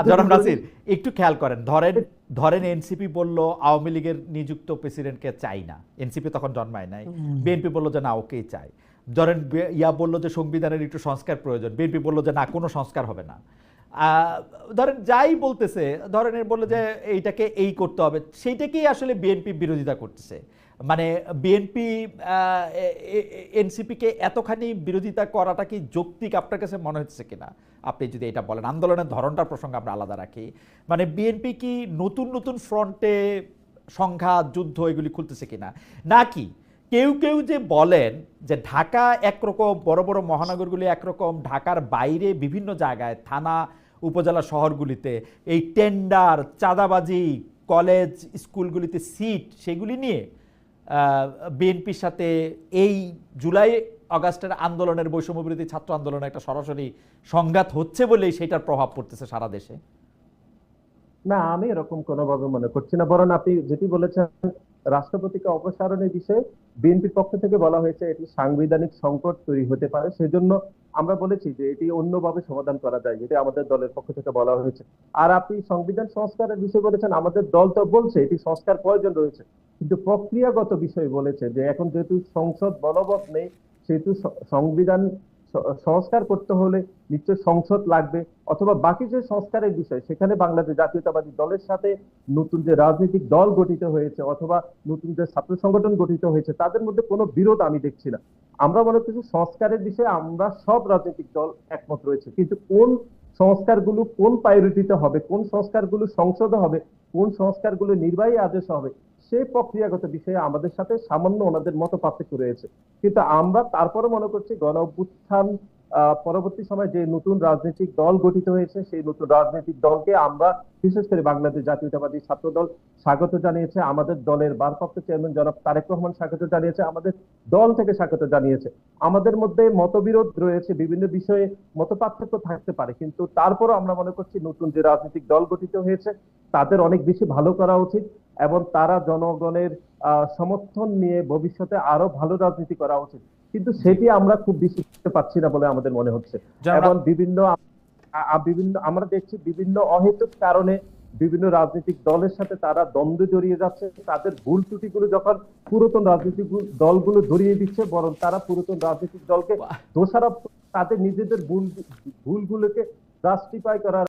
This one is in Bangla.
জনাব নাসির, একটু খেয়াল করেন, ধরেন ধরেন এনসিপি বলল আওয়ামী লীগের নিযুক্ত প্রেসিডেন্টকে চাই না, এনসিপি তখন জন্মায় নাই, বিএনপি বলল যে না ওকেই চাই। ধরেন ইয়া বলল যে সংবিধানের একটু সংস্কার প্রয়োজন, বিএনপি বলল যে না কোনো সংস্কার হবে না। ধরেন যাই বলতেছে, ধরেন বললো যে এইটাকে এই করতে হবে, সেইটাকেই আসলে বিএনপি বিরোধিতা করতেছে। মানে বিএনপি এনসিপিকে এতখানি বিরোধিতা করাটা কি যৌক্তিক আপনার কাছে মনে হচ্ছে কিনা, আপনি যদি এটা বলেন? আন্দোলনের ধরনটার প্রসঙ্গে আমরা আলাদা রাখি। মানে বিএনপি কি নতুন নতুন ফ্রন্টে সংঘাত যুদ্ধ এগুলি খুলতেছে কিনা, নাকি কেউ কেউ যে বলেন যে ঢাকা একরকম, বড় বড় মহানগরগুলি একরকম, ঢাকার বাইরে বিভিন্ন জায়গায় থানা উপজেলা শহরগুলিতে এই টেন্ডার, চাঁদাবাজি, কলেজ স্কুলগুলিতে সিট, সেগুলি নিয়ে বিএনপির সাথে এই জুলাই আগস্টের আন্দোলনের, বৈষম্য বিরোধী ছাত্র আন্দোলনের একটা সরাসরি সংঘাত হচ্ছে বলেই সেটার প্রভাব পড়তেছে সারা দেশে? না, আমি এরকম কোনোভাবে মনে করছি না। বরং আপনি যেটি বলেছেন রাষ্ট্রপতিকে অপসারণের বিষয়ে বিএনপির পক্ষ থেকে বলা হয়েছে এটি সাংবিধানিক সংকট তৈরি হতে পারে, সেজন্য আমরা বলেছি যে এটি অন্যভাবে সমাধান করা যায়, যেটি আমাদের দলের পক্ষ থেকে বলা হয়েছে। আর আপনি সংবিধান সংস্কারের বিষয় বলেছেন, আমাদের দল তো বলছে এটি সংস্কার প্রয়োজন রয়েছে, কিন্তু প্রক্রিয়াগত বিষয় বলেছে যে এখন যেহেতু সংসদ বলবৎ নেই, সেহেতু সংবিধান সংস্কার করতে হলে নিশ্চয় সংসদ লাগবে, অথবা বাকি যে সংস্কারের বিষয় সেখানে বাংলাদেশ জাতীয়তাবাদী দলের সাথে নতুন যে রাজনৈতিক দল গঠিত হয়েছে অথবা নতুন যে ছাত্র সংগঠন গঠিত হয়েছে তাদের মধ্যে কোনো বিরোধ আমি দেখছি না। আমরা মনে করছি সংস্কারের বিষয়ে আমরা সব রাজনৈতিক দল একমত রয়েছে, কিন্তু কোন সংস্কারগুলো কোন প্রায়োরিটিতে হবে, কোন সংস্কারগুলো সংসদে হবে, কোন সংস্কারগুলো নির্বাহী আদেশ হবে, সেই প্রক্রিয়াগত বিষয়ে আমাদের সাথে সামান্য ওনাদের মত পার্থক্য রয়েছে। কিন্তু আমরা তারপরে মনে করছি গণ অভ্যুত্থান পরবর্তী সময় যে নতুন রাজনৈতিক দল গঠিত হয়েছে সেই নতুন রাজনৈতিক দলকে আমরা, বিশেষ করে বাংলাদেশ জাতীয়তাবাদী ছাত্র দল স্বাগত জানিয়েছে, আমাদের দলের ভারপ্রাপ্ত চেয়ারম্যান জনাব তারেক রহমান স্বাগত জানিয়েছে, আমাদের দল থেকে স্বাগত জানিয়েছে। আমাদের মধ্যে মতবিরোধ রয়েছে, বিভিন্ন বিষয়ে মত পার্থক্য থাকতে পারে, কিন্তু তারপরও আমরা মনে করছি নতুন যে রাজনৈতিক দল গঠিত হয়েছে তাদের অনেক বেশি ভালো করা উচিত এবং তারা জনগণের সমর্থন নিয়ে ভবিষ্যতে আরো ভালো রাজনীতি করা উচিত। কিন্তু সেটি আমরা খুব বেশি করতে পারছি না বলে আমাদের মনে হচ্ছে। এবং বিভিন্ন বিভিন্ন আমরা দেখছি বিভিন্ন অহেতুক কারণে বিভিন্ন রাজনৈতিক দলের সাথে তারা দ্বন্দ্বে জড়িয়ে যাচ্ছে, তাদের ভুল ত্রুটিগুলো যখন পুরাতন রাজনৈতিক দলগুলো ধরিয়ে দিচ্ছে, বরং তারা পুরাতন রাজনৈতিক দলকে দোষারোপ, তাদের নিজেদের ভুলগুলোকে জাস্টিফাই করার